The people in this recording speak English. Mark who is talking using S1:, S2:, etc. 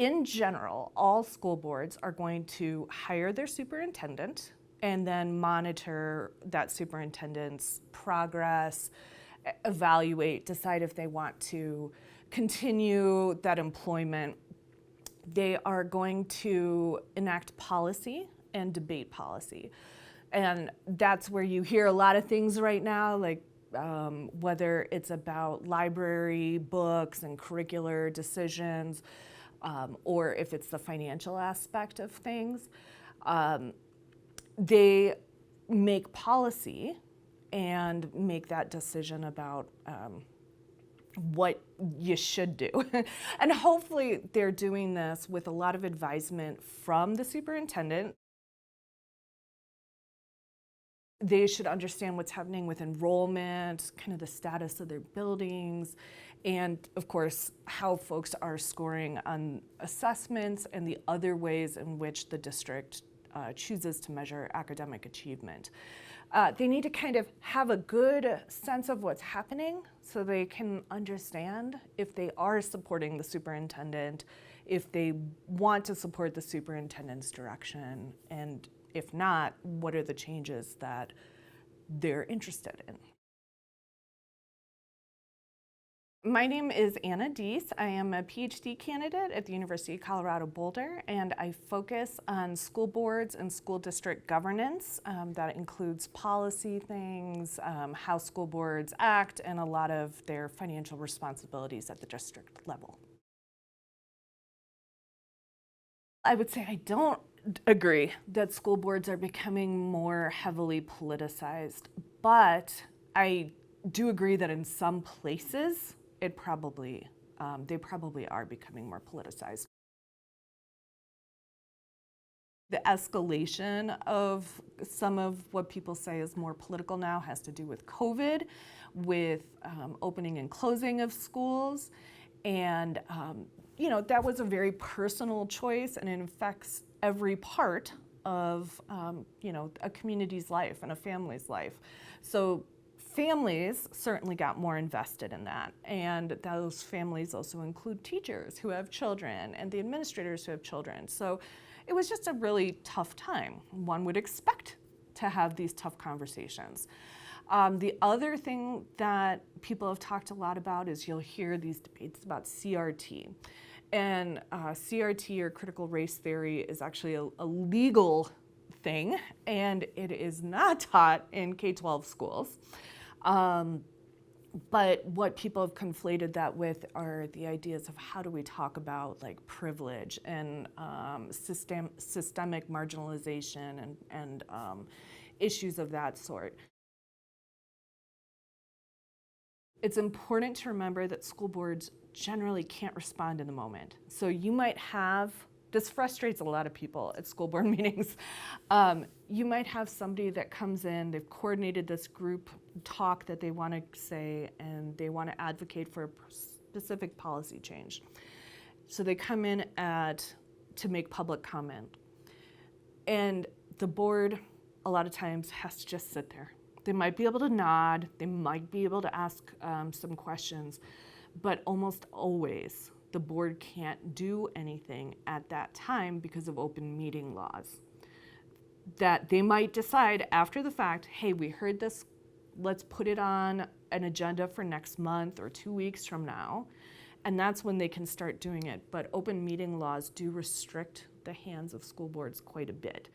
S1: In general, all school boards are going to hire their superintendent and then monitor that superintendent's progress, evaluate, decide if they want to continue that employment. They are going to enact policy and debate policy. And that's where you hear a lot of things right now, like whether it's about library books and curricular decisions, or if it's the financial aspect of things. They make policy and make that decision about what you should do. And hopefully they're doing this with a lot of advisement from the superintendent. They should understand what's happening with enrollment, kind of the status of their buildings, and of course, how folks are scoring on assessments and the other ways in which the district chooses to measure academic achievement. They need to kind of have a good sense of what's happening so they can understand if they are supporting the superintendent, if they want to support the superintendent's direction, and if not, what are the changes that they're interested in? My name is Deese. I am a PhD candidate at the University of Colorado Boulder, and I focus on school boards and school district governance. That includes policy things, how school boards act, and a lot of their financial responsibilities at the district level. I would say I don't agree that school boards are becoming more heavily politicized, but I do agree that in some places they probably are becoming more politicized. The escalation of some of what people say is more political now has to do with COVID, with opening and closing of schools, and that was a very personal choice, and it affects every part of a community's life and a family's life. So families certainly got more invested in that, and those families also include teachers who have children and the administrators who have children. So it was just a really tough time. One would expect to have these tough conversations. The other thing that people have talked a lot about is you'll hear these debates about CRT. And CRT, or critical race theory, is actually a legal thing, and it is not taught in K-12 schools. But what people have conflated that with are the ideas of how do we talk about like privilege and systemic marginalization and issues of that sort. It's important to remember that school boards generally can't respond in the moment. So you might have, this frustrates a lot of people at school board meetings. You might have somebody that comes in, they've coordinated this group talk that they want to say, and they want to advocate for a specific policy change. So they come in to make public comment. And the board, a lot of times, has to just sit there. They might be able to nod, they might be able to ask some questions, but almost always the board can't do anything at that time because of open meeting laws. That they might decide after the fact, hey, we heard this, let's put it on an agenda for next month or 2 weeks from now, and that's when they can start doing it. But open meeting laws do restrict the hands of school boards quite a bit.